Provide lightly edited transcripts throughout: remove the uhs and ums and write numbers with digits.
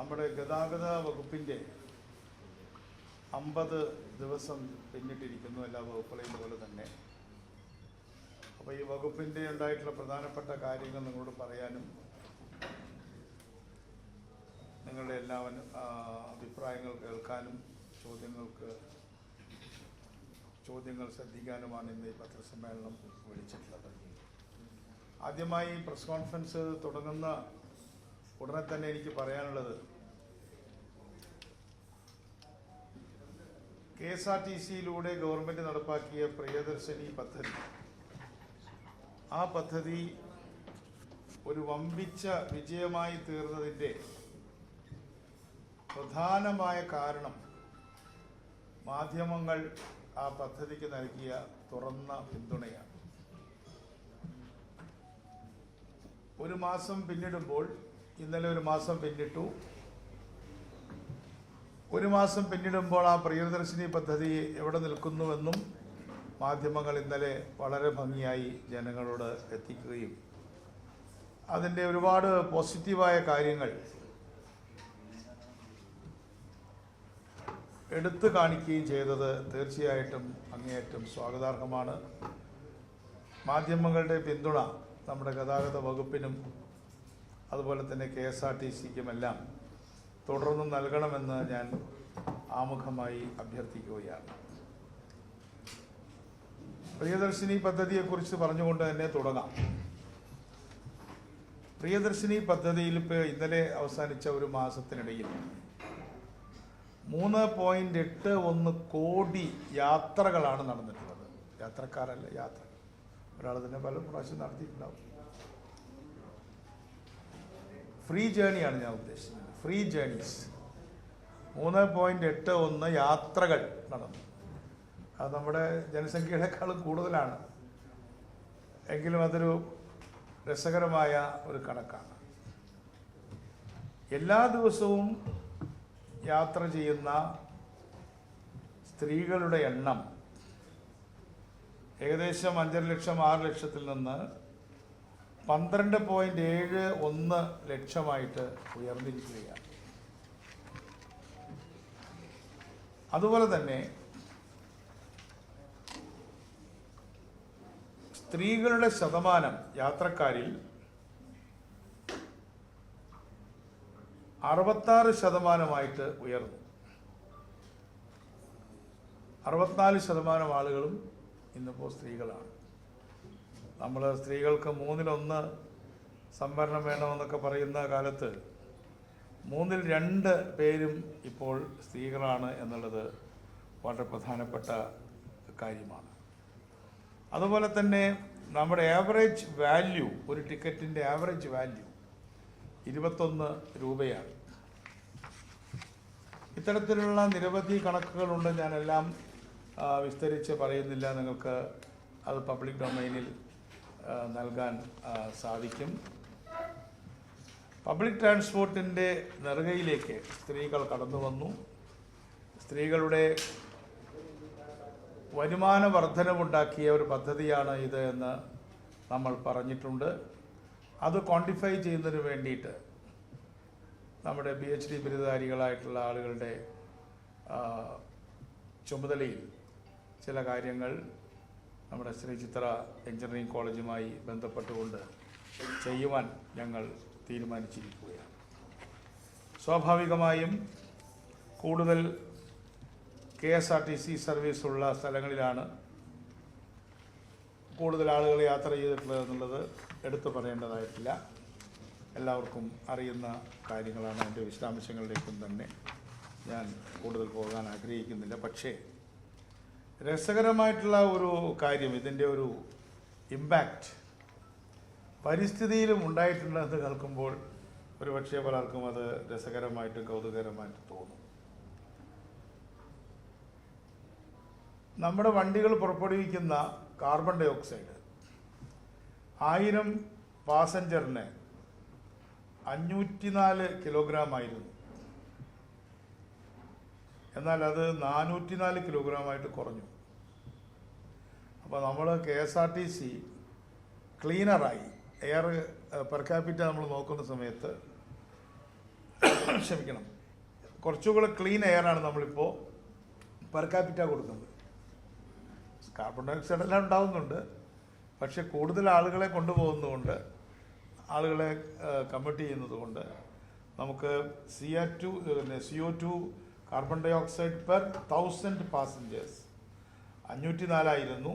നമ്മുടെ ഗതാഗത വകുപ്പിൻ്റെ 50 ദിവസം പിന്നിട്ടിരിക്കുന്നു, എല്ലാ വകുപ്പുകളെയും പോലെ തന്നെ. അപ്പോൾ ഈ വകുപ്പിൻ്റെ ഉണ്ടായിട്ടുള്ള പ്രധാനപ്പെട്ട കാര്യങ്ങൾ നിങ്ങളോട് പറയാനും നിങ്ങളുടെ എല്ലാവരും അഭിപ്രായങ്ങൾ കേൾക്കാനും ചോദ്യങ്ങൾ ശ്രദ്ധിക്കാനുമാണ് ഇന്ന് ഈ പത്രസമ്മേളനം വിളിച്ചിട്ടുള്ളത്. ആദ്യമായി പ്രസ് കോൺഫറൻസ് തുടങ്ങുന്ന ഉടനെ തന്നെ എനിക്ക് പറയാനുള്ളത്, KSRTCയിലൂടെ ഗവൺമെൻറ് നടപ്പാക്കിയ പ്രിയദർശിനി പദ്ധതി, ആ പദ്ധതി ഒരു വമ്പിച്ച വിജയമായി തീർന്നതിൻ്റെ പ്രധാനമായ കാരണം മാധ്യമങ്ങൾ ആ പദ്ധതിക്ക് നൽകിയ തുറന്ന പിന്തുണയാണ്. ഒരു മാസം പിന്നിടുമ്പോൾ, ഇന്നലെ ഒരു മാസം പിന്നിട്ടു, ഒരു മാസം പിന്നിടുമ്പോൾ ആ പ്രിയദർശിനി പദ്ധതി എവിടെ നിൽക്കുന്നുവെന്നും മാധ്യമങ്ങൾ ഇന്നലെ വളരെ ഭംഗിയായി ജനങ്ങളോട് എത്തിക്കുകയും അതിൻ്റെ ഒരുപാട് പോസിറ്റീവായ കാര്യങ്ങൾ എടുത്തു കാണിക്കുകയും ചെയ്തത് തീർച്ചയായിട്ടും അങ്ങേയറ്റം സ്വാഗതാർഹമാണ്. മാധ്യമങ്ങളുടെ പിന്തുണ നമ്മുടെ ഗതാഗത വകുപ്പിനും അതുപോലെ തന്നെ KSRTCക്കുമെല്ലാം തുടർന്ന് നൽകണമെന്ന് ഞാൻ ആമുഖമായി അഭ്യർത്ഥിക്കുകയാണ്. പ്രിയദർശിനി പദ്ധതിയെക്കുറിച്ച് പറഞ്ഞുകൊണ്ട് തന്നെ തുടങ്ങാം. പ്രിയദർശിനി പദ്ധതിയിൽ ഇപ്പോൾ ഇന്നലെ അവസാനിച്ച ഒരു മാസത്തിനിടയിൽ 3.81 കോടി യാത്രകളാണ് നടന്നിട്ടുള്ളത്. യാത്രക്കാരല്ല, യാത്ര. ഒരാൾ തന്നെ പല പ്രാവശ്യം നടത്തിയിട്ടുണ്ടാവും. ഫ്രീ ജേണിയാണ് ഞാൻ ഉദ്ദേശിക്കുന്നത്, ഫ്രീ ജേണീസ്. 3.81 യാത്രകൾ നടന്നു. അത് നമ്മുടെ ജനസംഖ്യയേക്കാളും കൂടുതലാണ്, എങ്കിലും അതൊരു രസകരമായ ഒരു കണക്കാണ്. എല്ലാ ദിവസവും യാത്ര ചെയ്യുന്ന സ്ത്രീകളുടെ എണ്ണം ഏകദേശം 5.5 ലക്ഷം 6 ലക്ഷത്തിൽ നിന്ന് 12.71 ലക്ഷമായിട്ട് ഉയർന്നിരിക്കുകയാണ്. അതുപോലെ തന്നെ സ്ത്രീകളുടെ ശതമാനം യാത്രക്കാരിൽ 66% ഉയർന്നു. 64% ആളുകളും ഇന്നിപ്പോൾ സ്ത്രീകളാണ്. നമ്മൾ സ്ത്രീകൾക്ക് 1/3 സംവരണം വേണമെന്നൊക്കെ പറയുന്ന കാലത്ത് 2/3 പേരും ഇപ്പോൾ സ്ത്രീകളാണ് എന്നുള്ളത് വളരെ പ്രധാനപ്പെട്ട കാര്യമാണ്. അതുപോലെ തന്നെ നമ്മുടെ ആവറേജ് വാല്യൂ, ഒരു ടിക്കറ്റിൻ്റെ ആവറേജ് വാല്യൂ 21 രൂപയാണ്. ഇത്തരത്തിലുള്ള നിരവധി കണക്കുകളുണ്ട്. ഞാനെല്ലാം വിസ്തരിച്ച് പറയുന്നില്ല, നിങ്ങൾക്ക് അത് പബ്ലിക് ഡൊമൈനിൽ നൽകാൻ സാധിക്കും. പബ്ലിക് ട്രാൻസ്പോർട്ടിൻ്റെ നെറുകയിലേക്ക് സ്ത്രീകൾ കടന്നു വന്നു. സ്ത്രീകളുടെ വരുമാന വർധനവുണ്ടാക്കിയ ഒരു പദ്ധതിയാണ് ഇത് എന്ന് നമ്മൾ പറഞ്ഞിട്ടുണ്ട്. അത് ക്വാണ്ടിഫൈ ചെയ്യുന്നതിന് വേണ്ടിയിട്ട് നമ്മുടെ PhD ബിരുദധാരികളായിട്ടുള്ള ആളുകളുടെ ചുമതലയിൽ ചില കാര്യങ്ങൾ നമ്മുടെ ശ്രീ ചിത്ര എഞ്ചിനീയറിംഗ് കോളേജുമായി ബന്ധപ്പെട്ടുകൊണ്ട് ചെയ്യുവാൻ ഞങ്ങൾ തീരുമാനിച്ചിരിക്കുകയാണ്. സ്വാഭാവികമായും കൂടുതൽ KSRTC സർവീസ് ഉള്ള സ്ഥലങ്ങളിലാണ് കൂടുതൽ ആളുകൾ യാത്ര ചെയ്തിട്ടുള്ളത് എന്നുള്ളത് എടുത്തു പറയേണ്ടതായിട്ടില്ല, എല്ലാവർക്കും അറിയുന്ന കാര്യങ്ങളാണ്. അതിൻ്റെ വിശദാംശങ്ങളിലേക്കും തന്നെ ഞാൻ കൂടുതൽ പോകാൻ ആഗ്രഹിക്കുന്നില്ല. പക്ഷേ രസകരമായിട്ടുള്ള ഒരു കാര്യം, ഇതിൻ്റെ ഒരു ഇമ്പാക്റ്റ് പരിസ്ഥിതിയിലും ഉണ്ടായിട്ടുണ്ടെന്ന് കേൾക്കുമ്പോൾ ഒരുപക്ഷെ പലർക്കും അത് രസകരമായിട്ടും കൗതുകകരമായിട്ടും തോന്നും. നമ്മുടെ വണ്ടികൾ പുറപ്പെടുവിക്കുന്ന കാർബൺ ഡൈ ഓക്സൈഡ് 1000 പാസഞ്ചറിന് 504 കിലോഗ്രാം ആയിരുന്നു. എന്നാൽ അത് 404 കിലോഗ്രാമായിട്ട് കുറഞ്ഞു. അപ്പോൾ നമ്മൾ KSRTC ക്ലീനറായി, എയർ പെർ ക്യാപിറ്റ നമ്മൾ നോക്കുന്ന സമയത്ത് ക്ഷമിക്കണം, കുറച്ചുകൂടെ ക്ലീൻ എയറാണ് നമ്മളിപ്പോൾ പെർ ക്യാപിറ്റ കൊടുക്കുന്നത്. കാർബൺ ഡൈ ഓക്സൈഡ് എല്ലാം ഉണ്ടാകുന്നുണ്ട്, പക്ഷെ കൂടുതൽ ആളുകളെ കൊണ്ടുപോകുന്നതുകൊണ്ട്, ആളുകളെ കമ്മിറ്റ് ചെയ്യുന്നതുകൊണ്ട് നമുക്ക് CO2 carbon dioxide per 1000 passengers 504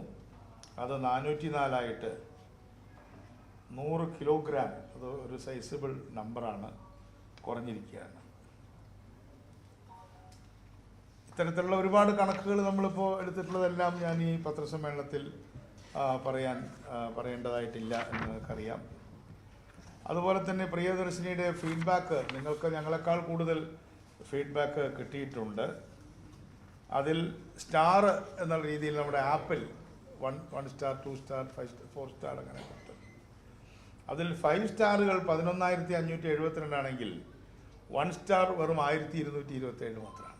അത് 404 100 കിലോഗ്രാം, അത് ഒരു സൈസബിൾ നമ്പറാണ്, കുറഞ്ഞിരിക്കുകയാണ്. ഇത്തരത്തിലുള്ള ഒരുപാട് കണക്കുകൾ നമ്മളിപ്പോൾ എടുത്തിട്ടുള്ളതെല്ലാം ഞാൻ ഈ പത്രസമ്മേളനത്തിൽ പറയേണ്ടതായിട്ടില്ല എന്ന് നിങ്ങൾക്കറിയാം. അതുപോലെ തന്നെ പ്രിയദർശിനിയുടെ ഫീഡ്ബാക്ക് നിങ്ങൾക്ക് ഞങ്ങളെക്കാൾ കൂടുതൽ ഫീഡ്ബാക്ക് കിട്ടിയിട്ടുണ്ട്. അതിൽ സ്റ്റാർ എന്നുള്ള രീതിയിൽ നമ്മുടെ ആപ്പിൽ 1 സ്റ്റാർ 2 സ്റ്റാർ 4 സ്റ്റാർ അങ്ങനെ കിട്ടും. അതിൽ 5 സ്റ്റാറുകൾ 11,572 ആണെങ്കിൽ 1 സ്റ്റാർ വെറും 1,227 മാത്രമാണ്.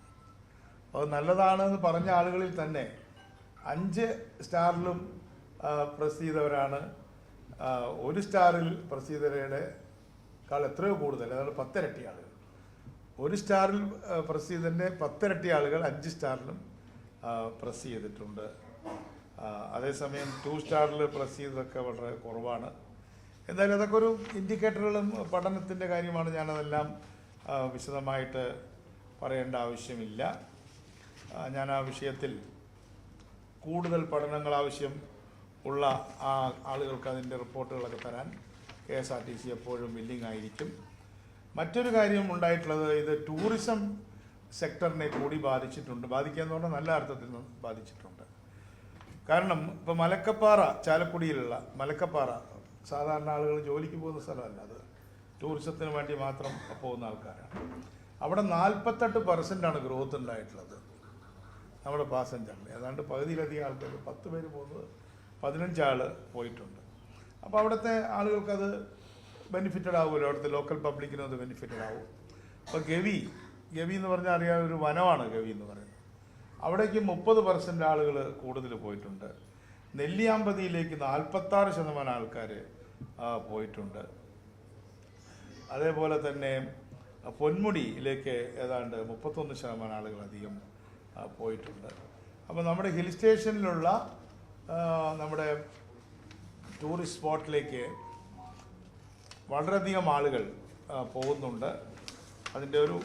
അത് നല്ലതാണെന്ന് പറഞ്ഞ ആളുകളിൽ തന്നെ 5 സ്റ്റാറിലും പ്രസ് ചെയ്തവരാണ് 1 സ്റ്റാറിൽ പ്രസ് ചെയ്തവരുടെക്കാൾ എത്രയോ കൂടുതൽ, അതായത് 10 ഇരട്ടി ആളുകൾ. 1 സ്റ്റാറിൽ പ്രസ് ചെയ്തതിൻ്റെ 10 ഇരട്ടി ആളുകൾ 5 സ്റ്റാറിലും പ്രസ് ചെയ്തിട്ടുണ്ട്. അതേസമയം 2 സ്റ്റാറിൽ പ്രസ് ചെയ്തതൊക്കെ വളരെ കുറവാണ്. എന്തായാലും അതൊക്കെ ഒരു ഇൻഡിക്കേറ്ററുകളും പഠനത്തിൻ്റെ കാര്യമാണ്. ഞാനതെല്ലാം വിശദമായിട്ട് പറയേണ്ട ആവശ്യമില്ല. ഞാൻ ആ വിഷയത്തിൽ കൂടുതൽ പഠനങ്ങൾ ആവശ്യം ഉള്ള ആളുകൾക്ക് അതിൻ്റെ റിപ്പോർട്ടുകളൊക്കെ തരാൻ KSRTC എപ്പോഴും വില്ലിംഗ് ആയിരിക്കും. മറ്റൊരു കാര്യം ഉണ്ടായിട്ടുള്ളത്, ഇത് ടൂറിസം സെക്ടറിനെ കൂടി ബാധിക്കാന്ന് പറഞ്ഞാൽ നല്ല അർത്ഥത്തിൽ ബാധിച്ചിട്ടുണ്ട്. കാരണം ഇപ്പോൾ മലക്കപ്പാറ, ചാലക്കുടിയിലുള്ള മലക്കപ്പാറ സാധാരണ ആളുകൾ ജോലിക്ക് പോകുന്ന സ്ഥലമല്ല, അത് ടൂറിസത്തിന് വേണ്ടി മാത്രം പോകുന്ന ആൾക്കാരാണ്. അവിടെ 48% ഗ്രോത്ത് ഉണ്ടായിട്ടുള്ളത് നമ്മുടെ പാസഞ്ചറിൽ. ഏതാണ്ട് പകുതിയിലധികം ആൾക്കാർ, 10 പേര് പോകുന്നത് 15 ആൾ പോയിട്ടുണ്ട്. അപ്പോൾ അവിടുത്തെ ആളുകൾക്കത് ബെനിഫിറ്റഡ് ആവുമല്ലോ, അവിടുത്തെ ലോക്കൽ പബ്ലിക്കിനും അത് ബെനിഫിറ്റഡ് ആവും. അപ്പോൾ ഗവി എന്ന് പറഞ്ഞാൽ അറിയാൻ ഒരു വനമാണ് ഗവി എന്ന് പറയുന്നത്. അവിടേക്ക് 30% ആളുകൾ കൂടുതൽ പോയിട്ടുണ്ട്. നെല്ലിയാമ്പതിയിലേക്ക് 46% ആൾക്കാർ പോയിട്ടുണ്ട്. അതേപോലെ തന്നെ പൊന്മുടിയിലേക്ക് ഏതാണ്ട് 31% ആളുകൾ അധികം പോയിട്ടുണ്ട്. അപ്പോൾ നമ്മുടെ ഹിൽ സ്റ്റേഷനിലുള്ള നമ്മുടെ ടൂറിസ്റ്റ് സ്പോട്ടിലേക്ക് വളരെയധികം ആളുകൾ പോകുന്നുണ്ട്. അതിൻ്റെ ഒരു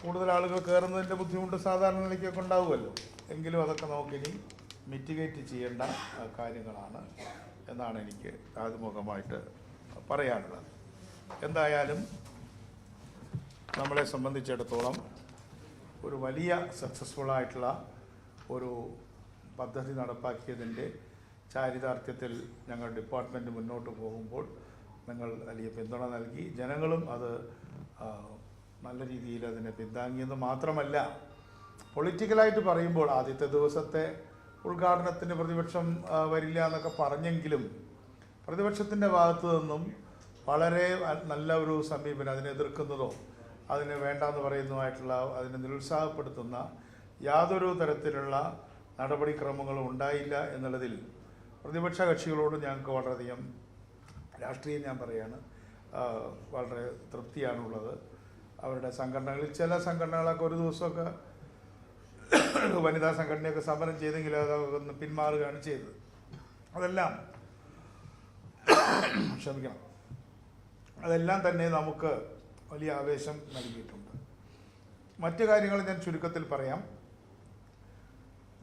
കൂടുതൽ ആളുകൾ കയറുന്നതിൻ്റെ ബുദ്ധിമുട്ട് സാധാരണ നിലയ്ക്കൊക്കെ ഉണ്ടാവുമല്ലോ, എങ്കിലും അതൊക്കെ നമുക്കിനി മിറ്റിഗേറ്റ് ചെയ്യേണ്ട കാര്യങ്ങളാണ് എന്നാണ് എനിക്ക് ആദ്യമുഖമായിട്ട് പറയാനുള്ളത്. എന്തായാലും നമ്മളെ സംബന്ധിച്ചിടത്തോളം ഒരു വലിയ സക്സസ്ഫുള്ളായിട്ടുള്ള ഒരു പദ്ധതി നടപ്പാക്കിയതിൻ്റെ ചാരിതാർത്ഥ്യത്തിൽ ഞങ്ങൾ ഡിപ്പാർട്ട്മെൻറ്റ് മുന്നോട്ട് പോകുമ്പോൾ നിങ്ങൾ വലിയ പിന്തുണ നൽകി. ജനങ്ങളും അത് നല്ല രീതിയിൽ അതിനെ പിന്താങ്ങിയെന്ന് മാത്രമല്ല, പൊളിറ്റിക്കലായിട്ട് പറയുമ്പോൾ ആദ്യത്തെ ദിവസത്തെ ഉദ്ഘാടനത്തിന് പ്രതിപക്ഷം വരില്ല എന്നൊക്കെ പറഞ്ഞെങ്കിലും പ്രതിപക്ഷത്തിൻ്റെ ഭാഗത്തു നിന്നും വളരെ നല്ല ഒരു സമീപനം, അതിനെ എതിർക്കുന്നതോ അതിനെ വേണ്ടാന്ന് പറയുന്നതുമായിട്ടുള്ള, അതിനെ നിരുത്സാഹപ്പെടുത്തുന്ന യാതൊരു തരത്തിലുള്ള നടപടിക്രമങ്ങളും ഉണ്ടായില്ല എന്നുള്ളതിൽ പ്രതിപക്ഷ കക്ഷികളോട് ഞങ്ങൾക്ക് വളരെയധികം, രാഷ്ട്രീയം ഞാൻ പറയാണ്, വളരെ തൃപ്തിയാണുള്ളത്. അവരുടെ സംഘടനകളിൽ ചില സംഘടനകളൊക്കെ ഒരു ദിവസമൊക്കെ വനിതാ സംഘടനയൊക്കെ സമരം ചെയ്തെങ്കിലും അതൊന്ന് പിന്മാറുകയാണ് ചെയ്തത്. അതെല്ലാം അതെല്ലാം തന്നെ നമുക്ക് വലിയ ആവേശം നൽകിയിട്ടുണ്ട്. മറ്റു കാര്യങ്ങൾ ഞാൻ ചുരുക്കത്തിൽ പറയാം.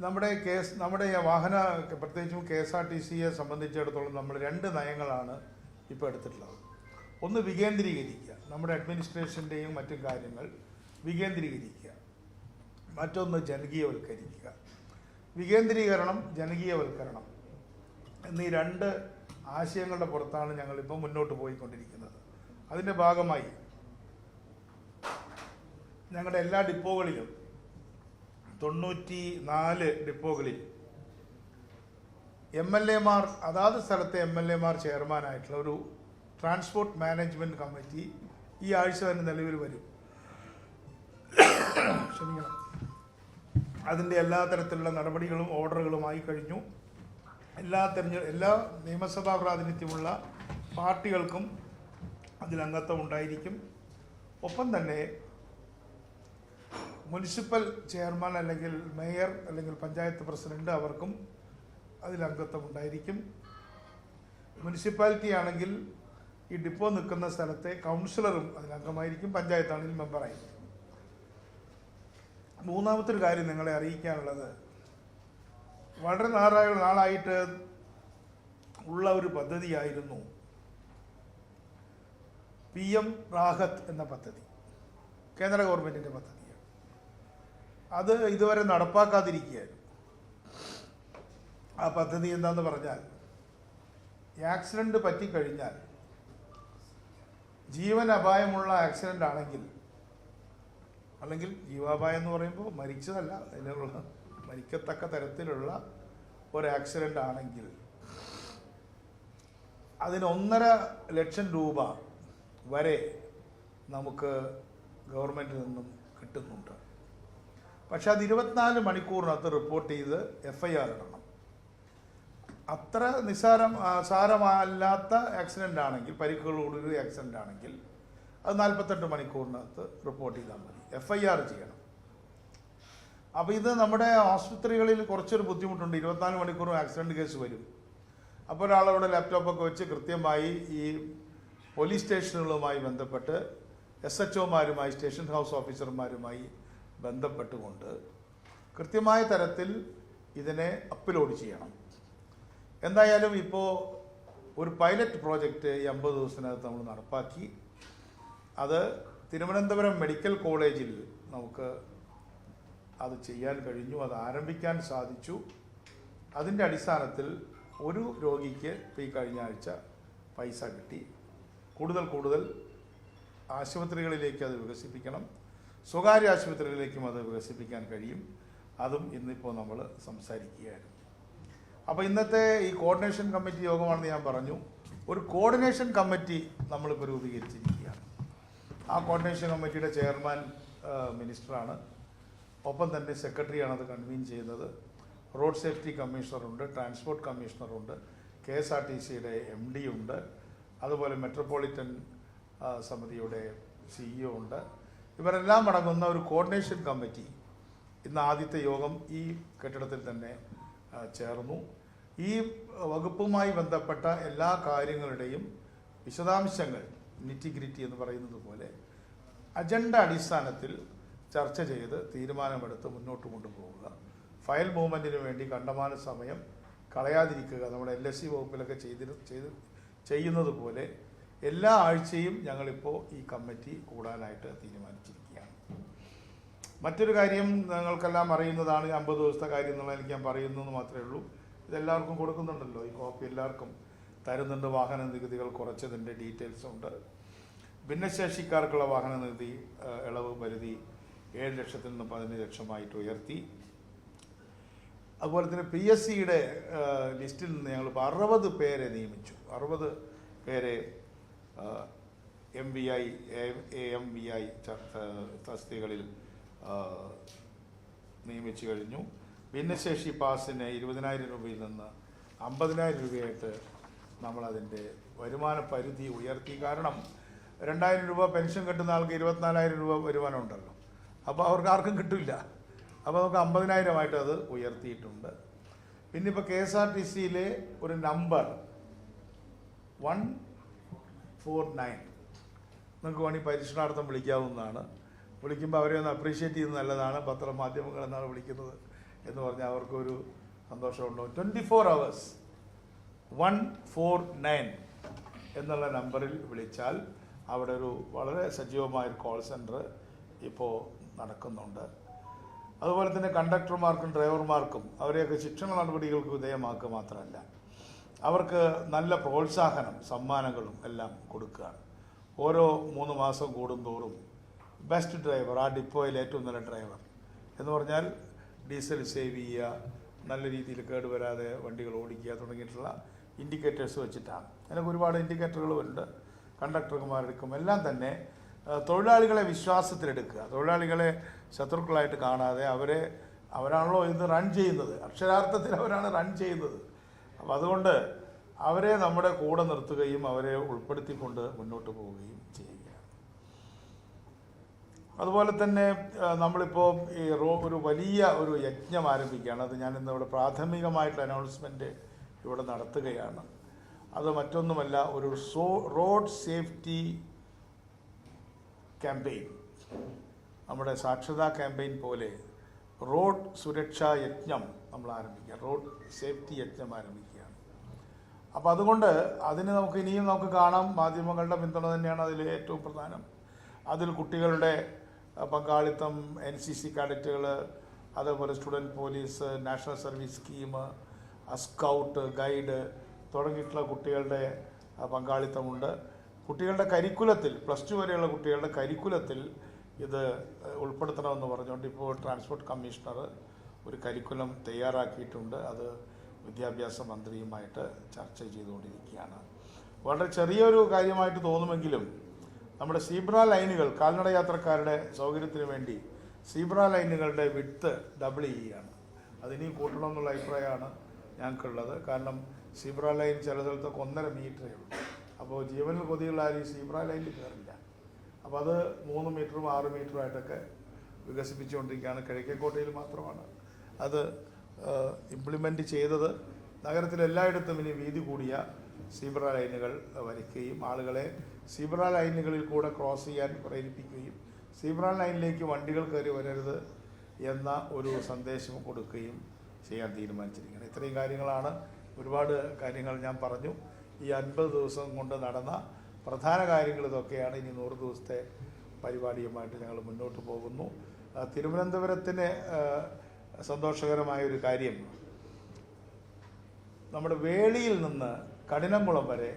നമ്മുടെ വാഹന, പ്രത്യേകിച്ചും KSRTCയെ സംബന്ധിച്ചിടത്തോളം നമ്മൾ 2 നയങ്ങളാണ് ഇപ്പോൾ എടുത്തിട്ടുള്ളത്. ഒന്ന് വികേന്ദ്രീകരിക്കുക, നമ്മുടെ അഡ്മിനിസ്ട്രേഷൻ്റെയും മറ്റു കാര്യങ്ങൾ വികേന്ദ്രീകരിക്കുക. മറ്റൊന്ന് ജനകീയവൽക്കരിക്കുക. വികേന്ദ്രീകരണം, ജനകീയവൽക്കരണം എന്നീ 2 ആശയങ്ങളുടെ പുറത്താണ് ഞങ്ങളിപ്പോൾ മുന്നോട്ട് പോയിക്കൊണ്ടിരിക്കുന്നത്. അതിൻ്റെ ഭാഗമായി ഞങ്ങളുടെ എല്ലാ ഡിപ്പോകളിലും 94 ഡിപ്പോകളിൽ MLA-മാർ, അതാത് സ്ഥലത്തെ MLA-മാർ ചെയർമാനായിട്ടുള്ള ഒരു ട്രാൻസ്പോർട്ട് മാനേജ്മെൻറ്റ് കമ്മിറ്റി ഈ ആഴ്ച തന്നെ നിലവിൽ വരും. ക്ഷമിക്കണം. അതിൻ്റെ എല്ലാ തരത്തിലുള്ള നടപടികളും ഓർഡറുകളുമായി കഴിഞ്ഞു. എല്ലാ നിയമസഭാ പ്രാതിനിധ്യമുള്ള പാർട്ടികൾക്കും അതിൽ അംഗത്വം ഉണ്ടായിരിക്കും. ഒപ്പം തന്നെ മുനിസിപ്പൽ ചെയർമാൻ അല്ലെങ്കിൽ മേയർ അല്ലെങ്കിൽ പഞ്ചായത്ത് പ്രസിഡന്റ് അവർക്കും അതിൽ അംഗത്വം ഉണ്ടായിരിക്കും. മുനിസിപ്പാലിറ്റി ആണെങ്കിൽ ഈ ഡിപ്പോ നിൽക്കുന്ന സ്ഥലത്തെ കൗൺസിലറും അതിലംഗമായിരിക്കും, പഞ്ചായത്താണെങ്കിൽ മെമ്പറായിരിക്കും. മൂന്നാമത്തെ ഒരു കാര്യം നിങ്ങളെ അറിയിക്കാനുള്ളത്, വളരെ നാളായിട്ട് ഉള്ള ഒരു പദ്ധതിയായിരുന്നു PM റാഹത്ത് എന്ന പദ്ധതി. കേന്ദ്ര ഗവൺമെൻറ്റിൻ്റെ പദ്ധതിയാണ്. അത് ഇതുവരെ നടപ്പാക്കാതിരിക്കുകയായിരുന്നു. ആ പദ്ധതി എന്താണെന്ന് പറഞ്ഞാൽ, ആക്സിഡൻറ്റ് പറ്റിക്കഴിഞ്ഞാൽ, ജീവൻ അപായമുള്ള ആക്സിഡൻ്റ് ആണെങ്കിൽ, അല്ലെങ്കിൽ ജീവാപായം എന്ന് പറയുമ്പോൾ മരിച്ചതല്ല, അതിനുള്ള മരിക്കത്തക്ക തരത്തിലുള്ള ഒരു ആക്സിഡൻ്റ് ആണെങ്കിൽ അതിന് 1.5 ലക്ഷം രൂപ വരെ നമുക്ക് ഗവൺമെൻറ്റിൽ നിന്നും കിട്ടുന്നുണ്ട്. പക്ഷെ അത് 24 മണിക്കൂറിനകത്ത് റിപ്പോർട്ട് ചെയ്ത് FIR ഇടണം. അത്ര സാരമല്ലാത്ത ആക്സിഡൻ്റ് ആണെങ്കിൽ, പരിക്കുകളോടൊരു ആക്സിഡൻ്റ് ആണെങ്കിൽ അത് 48 മണിക്കൂറിനകത്ത് റിപ്പോർട്ട് ചെയ്താൽ മതി. FIR ചെയ്യണം. അപ്പോൾ ഇത് നമ്മുടെ ആശുപത്രികളിൽ കുറച്ചൊരു ബുദ്ധിമുട്ടുണ്ട്. 24 മണിക്കൂറും ആക്സിഡൻറ്റ് കേസ് വരും. അപ്പോൾ ഒരാളവിടെ ലാപ്ടോപ്പൊക്കെ വെച്ച് കൃത്യമായി ഈ പോലീസ് സ്റ്റേഷനുകളുമായി ബന്ധപ്പെട്ട് SHOമാരുമായി, സ്റ്റേഷൻ ഹൗസ് ഓഫീസർമാരുമായി ബന്ധപ്പെട്ടുകൊണ്ട് കൃത്യമായ തരത്തിൽ ഇതിനെ അപ്ലോഡ് ചെയ്യണം. എന്തായാലും ഇപ്പോൾ ഒരു പൈലറ്റ് പ്രോജക്റ്റ് ഈ 50 ദിവസത്തിനകത്ത് നമ്മൾ നടപ്പാക്കി. അത് തിരുവനന്തപുരം മെഡിക്കൽ കോളേജിൽ നമുക്ക് അത് ചെയ്യാൻ കഴിഞ്ഞു, അത് ആരംഭിക്കാൻ സാധിച്ചു. അതിൻ്റെ അടിസ്ഥാനത്തിൽ ഒരു രോഗിക്ക് ഈ കഴിഞ്ഞ ആഴ്ച പൈസ കിട്ടി. കൂടുതൽ ആശുപത്രികളിലേക്ക് അത് വികസിപ്പിക്കണം, സ്വകാര്യ ആശുപത്രികളിലേക്കും അത് വികസിപ്പിക്കാൻ കഴിയും. അതും ഇന്നിപ്പോൾ നമ്മൾ സംസാരിക്കുകയായിരുന്നു. അപ്പോൾ ഇന്നത്തെ ഈ കോർഡിനേഷൻ കമ്മിറ്റി യോഗമാണെന്ന് ഞാൻ പറഞ്ഞു. ഒരു കോർഡിനേഷൻ കമ്മിറ്റി നമ്മളിപ്പോൾ രൂപീകരിച്ചിരിക്കുകയാണ്. ആ കോർഡിനേഷൻ കമ്മിറ്റിയുടെ ചെയർമാൻ മിനിസ്റ്ററാണ്. ഒപ്പം തന്നെ സെക്രട്ടറിയാണ് അത് കൺവീൻ ചെയ്യുന്നത്. റോഡ് സേഫ്റ്റി കമ്മീഷണറുണ്ട്, ട്രാൻസ്പോർട്ട് കമ്മീഷണറുണ്ട്, KSRTCയുടെ MD ഉണ്ട്, അതുപോലെ മെട്രോപൊളിറ്റൻ സമിതിയുടെ CEO ഉണ്ട്. ഇവരെല്ലാം അടങ്ങുന്ന ഒരു കോർഡിനേഷൻ കമ്മിറ്റി ഇന്ന് ആദ്യത്തെ യോഗം ഈ കെട്ടിടത്തിൽ തന്നെ ചേർന്നു. ഈ വകുപ്പുമായി ബന്ധപ്പെട്ട എല്ലാ കാര്യങ്ങളുടെയും വിശദാംശങ്ങൾ, നിറ്റിഗ്രിറ്റി എന്ന് പറയുന്നത് പോലെ അജണ്ട അടിസ്ഥാനത്തിൽ ചർച്ച ചെയ്ത് തീരുമാനമെടുത്ത് മുന്നോട്ട് കൊണ്ടുപോവുക. ഫയൽ മൂവ്മെൻറ്റിന് വേണ്ടി കണ്ടമാന സമയം കളയാതിരിക്കുക. നമ്മുടെ LSC വകുപ്പിലൊക്കെ ചെയ്യുന്നത് പോലെ എല്ലാ ആഴ്ചയും ഞങ്ങളിപ്പോൾ ഈ കമ്മിറ്റി കൂടാനായിട്ട് തീരുമാനിച്ചിരിക്കുകയാണ്. മറ്റൊരു കാര്യം നിങ്ങൾക്കെല്ലാം അറിയുന്നതാണ്, 50 ദിവസത്തെ കാര്യം എന്നുള്ള എനിക്ക് ഞാൻ പറയുന്നതെന്ന് മാത്രമേ ഉള്ളൂ. ഇതെല്ലാവർക്കും കൊടുക്കുന്നുണ്ടല്ലോ, ഈ കോപ്പി എല്ലാവർക്കും തരുന്നുണ്ട്. വാഹന നികുതികൾ കുറച്ചതിൻ്റെ ഡീറ്റെയിൽസ് ഉണ്ട്. ഭിന്നശേഷിക്കാർക്കുള്ള വാഹന നികുതി ഇളവ് പരിധി 7 ലക്ഷത്തിൽ നിന്ന് 15 ലക്ഷമായിട്ട് ഉയർത്തി. അതുപോലെ തന്നെ PSCയുടെ ലിസ്റ്റിൽ നിന്ന് ഞങ്ങൾ 60 പേരെ നിയമിച്ചു. 60 പേരെ MVI, AMVI തസ്തികകളിൽ നിയമിച്ചു കഴിഞ്ഞു. ഭിന്നശേഷി പാസിന് 20,000 രൂപയിൽ നിന്ന് 50,000 രൂപയായിട്ട് നമ്മളതിൻ്റെ വരുമാന പരിധി ഉയർത്തി. കാരണം 2,000 രൂപ പെൻഷൻ കിട്ടുന്ന ആൾക്ക് 24,000 രൂപ വരുമാനം ഉണ്ടല്ലോ, അപ്പോൾ അവർക്ക് ആർക്കും കിട്ടില്ല. അപ്പോൾ നമുക്ക് 50,000 അത് ഉയർത്തിയിട്ടുണ്ട്. പിന്നെ ഇപ്പോൾ KSRTCയിലെ ഒരു നമ്പർ 149 നിങ്ങൾക്ക് വേണമെങ്കിൽ പരീക്ഷണാർത്ഥം വിളിക്കാവുന്നതാണ്. വിളിക്കുമ്പോൾ അവരെ ഒന്ന് അപ്രീഷിയേറ്റ് ചെയ്യുന്നത് നല്ലതാണ്. പത്രമാധ്യമങ്ങൾ എന്നാണ് വിളിക്കുന്നത് എന്ന് പറഞ്ഞാൽ അവർക്കൊരു സന്തോഷമുണ്ടോ. 24 hours 149 എന്നുള്ള നമ്പറിൽ വിളിച്ചാൽ അവിടെ ഒരു വളരെ സജീവമായൊരു കോൾ സെൻറ്റർ ഇപ്പോൾ നടക്കുന്നുണ്ട്. അതുപോലെ തന്നെ കണ്ടക്ടർമാർക്കും ഡ്രൈവർമാർക്കും അവരെയൊക്കെ ശിക്ഷണ നടപടികൾക്ക് വിധേയമാക്കുക മാത്രമല്ല, അവർക്ക് നല്ല പ്രോത്സാഹനം, സമ്മാനങ്ങളും എല്ലാം കൊടുക്കുകയാണ്. ഓരോ 3 മാസം കൂടുന്തോറും ബെസ്റ്റ് ഡ്രൈവർ, ആ ഡിപ്പോയിൽ ഏറ്റവും നല്ല ഡ്രൈവർ എന്ന് പറഞ്ഞാൽ ഡീസൽ സേവ് ചെയ്യുക, നല്ല രീതിയിൽ കേടുവരാതെ വണ്ടികൾ ഓടിക്കുക തുടങ്ങിയിട്ടുള്ള ഇൻഡിക്കേറ്റേഴ്സ് വെച്ചിട്ടാണ്. അതിനൊക്കെ ഒരുപാട് ഇൻഡിക്കേറ്ററുകളുമുണ്ട്. കണ്ടക്ടർമാരെടുക്കും എല്ലാം തന്നെ തൊഴിലാളികളെ വിശ്വാസത്തിലെടുക്കുക, തൊഴിലാളികളെ ശത്രുക്കളായിട്ട് കാണാതെ അവരാണല്ലോ ഇത് റൺ ചെയ്യുന്നത്, അക്ഷരാർത്ഥത്തിൽ അവരാണ് റൺ ചെയ്യുന്നത്. അപ്പോൾ അതുകൊണ്ട് അവരെ നമ്മുടെ കൂടെ നിർത്തുകയും അവരെ ഉൾപ്പെടുത്തിക്കൊണ്ട് മുന്നോട്ട് പോവുകയും ചെയ്യുക. അതുപോലെ തന്നെ നമ്മളിപ്പോൾ ഈ ഒരു വലിയ ഒരു യജ്ഞം ആരംഭിക്കുകയാണ്. അത് ഞാനിന്ന് ഇവിടെ പ്രാഥമികമായിട്ടുള്ള അനൗൺസ്മെൻറ്റ് ഇവിടെ നടത്തുകയാണ്. അത് മറ്റൊന്നുമല്ല, ഒരു റോഡ് സേഫ്റ്റി ക്യാമ്പയിൻ, നമ്മുടെ സാക്ഷരതാ ക്യാമ്പയിൻ പോലെ റോഡ് സുരക്ഷാ യജ്ഞം നമ്മൾ ആരംഭിക്കുക, റോഡ് സേഫ്റ്റി യജ്ഞം ആരംഭിക്കുകയാണ്. അപ്പോൾ അതുകൊണ്ട് അതിന് ഇനിയും നമുക്ക് കാണാം, മാധ്യമങ്ങളുടെ പിന്തുണ തന്നെയാണ് അതിൽ ഏറ്റവും പ്രധാനം. അതിൽ കുട്ടികളുടെ പങ്കാളിത്തം, NCC കാഡറ്റുകൾ, അതേപോലെ student police, national service scheme, scout, guide തുടങ്ങിയിട്ടുള്ള കുട്ടികളുടെ പങ്കാളിത്തമുണ്ട്. കുട്ടികളുടെ കരിക്കുലത്തിൽ, +2 വരെയുള്ള കുട്ടികളുടെ കരിക്കുലത്തിൽ ഇത് ഉൾപ്പെടുത്തണമെന്ന് പറഞ്ഞുകൊണ്ട് ഇപ്പോൾ ട്രാൻസ്പോർട്ട് കമ്മീഷണർ ഒരു കരിക്കുലം തയ്യാറാക്കിയിട്ടുണ്ട്. അത് വിദ്യാഭ്യാസ മന്ത്രിയുമായിട്ട് ചർച്ച ചെയ്തുകൊണ്ടിരിക്കുകയാണ്. വളരെ ചെറിയൊരു കാര്യമായിട്ട് തോന്നുമെങ്കിലും നമ്മുടെ സീബ്ര ലൈനുകൾ, കാൽനട യാത്രക്കാരുടെ സൗകര്യത്തിന് വേണ്ടി സീബ്ര ലൈനുകളുടെ വിഡ്ത്ത് ഡബിൾ ചെയ്യുകയാണ്. അതിനെയും കൂട്ടണമെന്നുള്ള അഭിപ്രായമാണ് ഞങ്ങൾക്കുള്ളത്. കാരണം സീബ്ര ലൈൻ ചില സ്ഥലത്തൊക്കെ 1.5 മീറ്ററേ ഉള്ളൂ. അപ്പോൾ ജീവനിൽ കൊതിയുള്ള ആരും സീബ്ര ലൈനിൽ കയറില്ല. അപ്പോൾ അത് 3 മീറ്ററും 6 മീറ്ററുമായിട്ടൊക്കെ വികസിപ്പിച്ചുകൊണ്ടിരിക്കുകയാണ്. കിഴക്കേക്കോട്ടയിൽ മാത്രമാണ് അത് ഇംപ്ലിമെൻറ്റ് ചെയ്തത്. നഗരത്തിലെല്ലായിടത്തും ഇനി വീതി കൂടിയ സീബ്ര ലൈനുകൾ വരയ്ക്കുകയും ആളുകളെ സീബ്ര ലൈനുകളിൽ കൂടെ ക്രോസ് ചെയ്യാൻ പ്രേരിപ്പിക്കുകയും സീബ്ര ലൈനിലേക്ക് വണ്ടികൾ കയറി വരരുത് എന്ന ഒരു സന്ദേശം കൊടുക്കുകയും ചെയ്യാൻ തീരുമാനിച്ചിരിക്കുകയാണ്. ഇത്രയും കാര്യങ്ങളാണ്, ഒരുപാട് കാര്യങ്ങൾ ഞാൻ പറഞ്ഞു. ഈ 50 ദിവസം കൊണ്ട് നടന്ന പ്രധാന കാര്യങ്ങൾ ഇതൊക്കെയാണ്. ഇനി 100 ദിവസത്തെ പരിപാടിയുമായിട്ട് ഞങ്ങൾ മുന്നോട്ട് പോകുന്നു. തിരുവനന്തപുരത്തിന് സന്തോഷകരമായൊരു കാര്യം, നമ്മുടെ വേളിയിൽ നിന്ന് കഠിനംകുളം വരെ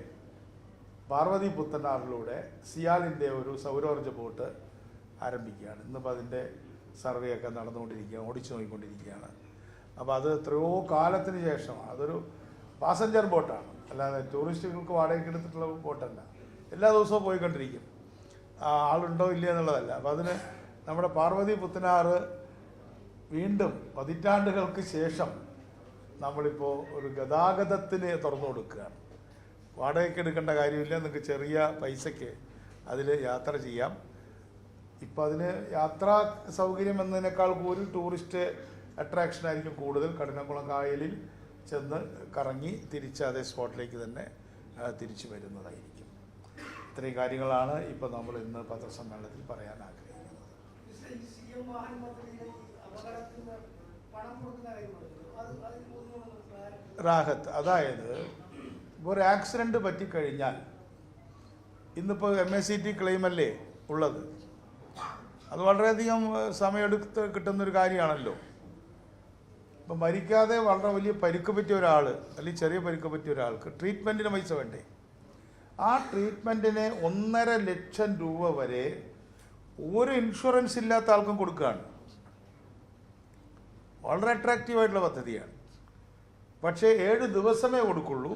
പാർവതി പുത്തനാറിലൂടെ സിയാലിൻ്റെ ഒരു സൗരോർജ്ജ ബോട്ട് ആരംഭിക്കുകയാണ്. ഇന്നിപ്പോൾ അതിൻ്റെ സർവേ ഒക്കെ നടന്നുകൊണ്ടിരിക്കുകയാണ്, ഓടിച്ചു നോക്കിക്കൊണ്ടിരിക്കുകയാണ്. അപ്പോൾ അത് എത്രയോ കാലത്തിന് ശേഷമാണ്. അതൊരു പാസഞ്ചർ ബോട്ടാണ്, അല്ലാതെ ടൂറിസ്റ്റുകൾക്ക് വാടകയ്ക്ക് എടുത്തിട്ടുള്ള ബോട്ടല്ല. എല്ലാ ദിവസവും പോയിക്കൊണ്ടിരിക്കും, ആളുണ്ടോ ഇല്ല എന്നുള്ളതല്ല. അപ്പോൾ അതിന് നമ്മുടെ പാർവതി പുത്തനാറ് വീണ്ടും പതിറ്റാണ്ടുകൾക്ക് ശേഷം നമ്മളിപ്പോൾ ഒരു ഗതാഗതത്തിന് തുറന്നു കൊടുക്കുകയാണ്. വാടകയ്ക്ക് എടുക്കേണ്ട കാര്യമില്ല, നിങ്ങൾക്ക് ചെറിയ പൈസയ്ക്ക് അതിൽ യാത്ര ചെയ്യാം. ഇപ്പം അതിന് യാത്രാ സൗകര്യം എന്നതിനേക്കാൾ ഒരു ടൂറിസ്റ്റ് അട്രാക്ഷനായിരിക്കും കൂടുതൽ. കഠിനംകുളം കായലിൽ ചെന്ന് കറങ്ങി തിരിച്ച് അതേ സ്പോട്ടിലേക്ക് തന്നെ തിരിച്ചു വരുന്നതായിരിക്കും. ഇത്രയും കാര്യങ്ങളാണ് ഇപ്പോൾ നമ്മൾ ഇന്ന് പത്രസമ്മേളനത്തിൽ പറയാൻ ആഗ്രഹിക്കുന്നത്. റാഹത്ത്, അതായത് ഒരു ആക്സിഡൻറ്റ് പറ്റിക്കഴിഞ്ഞാൽ ഇന്നിപ്പോൾ MACT ക്ലെയിമല്ലേ ഉള്ളത്, അത് വളരെയധികം സമയമെടുത്ത് കിട്ടുന്നൊരു കാര്യമാണല്ലോ. ഇപ്പം മരിക്കാതെ വളരെ വലിയ പരിക്ക് പറ്റിയ ഒരാൾ, അല്ലെങ്കിൽ ചെറിയ പരിക്ക് പറ്റിയ ഒരാൾക്ക് ട്രീറ്റ്മെൻറ്റിന് പൈസ വേണ്ടേ? ആ ട്രീറ്റ്മെൻറ്റിന് 1.5 ലക്ഷം രൂപ വരെ ഒരു ഇൻഷുറൻസ് ഇല്ലാത്ത ആൾക്കും കൊടുക്കുകയാണ്. വളരെ അട്രാക്റ്റീവായിട്ടുള്ള പദ്ധതിയാണ്. പക്ഷേ 7 ദിവസമേ കൊടുക്കുള്ളൂ.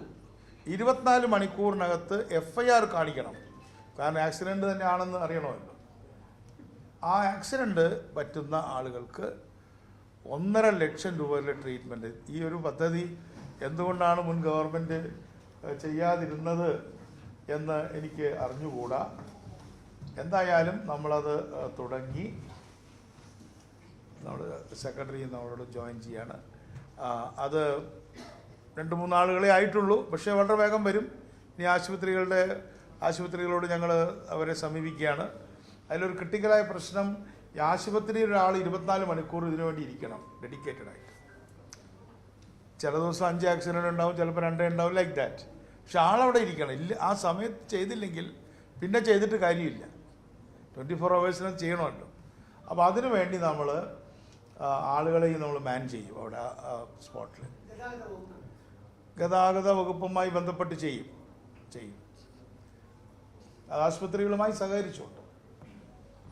24 മണിക്കൂറിനകത്ത് FIR കാണിക്കണം. കാരണം ആക്സിഡൻറ്റ് തന്നെയാണെന്ന് അറിയണമല്ലോ. ആ ആക്സിഡൻറ്റ് പറ്റുന്ന ആളുകൾക്ക് 1.5 ലക്ഷം രൂപയുടെ ട്രീറ്റ്മെൻറ്റ്. ഈ ഒരു പദ്ധതി എന്തുകൊണ്ടാണ് മുൻ ഗവൺമെൻറ് ചെയ്യാതിരുന്നത് എന്ന് എനിക്ക് അറിഞ്ഞുകൂടാ. എന്തായാലും നമ്മളത് തുടങ്ങി, നമ്മൾ സെക്രട്ടറി നമ്മളോട് ജോയിൻ ചെയ്യാണ്. അത് 2-3 ആളുകളെ ആയിട്ടുള്ളൂ, പക്ഷേ വളരെ വേഗം വരും. ഇനി ആശുപത്രികളോട് ഞങ്ങൾ അവരെ സമീപിക്കുകയാണ്. അതിലൊരു ക്രിട്ടിക്കലായ പ്രശ്നം, ഈ ആശുപത്രിയിൽ ഒരാൾ 24 മണിക്കൂർ ഇതിനു വേണ്ടി ഇരിക്കണം, ഡെഡിക്കേറ്റഡായിട്ട്. ചില ദിവസം 5 ആക്സിഡൻറ്റ് ഉണ്ടാവും, ചിലപ്പോൾ 2 ഉണ്ടാവും, ലൈക്ക് ദാറ്റ്. പക്ഷെ ആളവിടെ ഇരിക്കണം. ഇല്ല, ആ സമയത്ത് ചെയ്തില്ലെങ്കിൽ പിന്നെ ചെയ്തിട്ട് കാര്യമില്ല. 24 hours ചെയ്യണമല്ലോ. അപ്പോൾ അതിനു വേണ്ടി നമ്മൾ ആളുകളെയും നമ്മൾ മാൻ ചെയ്യും അവിടെ സ്പോട്ടിൽ. ഗതാഗത വകുപ്പുമായി ബന്ധപ്പെട്ട് ചെയ്യും. ആശുപത്രികളുമായി സഹകരിച്ചുകൊണ്ട്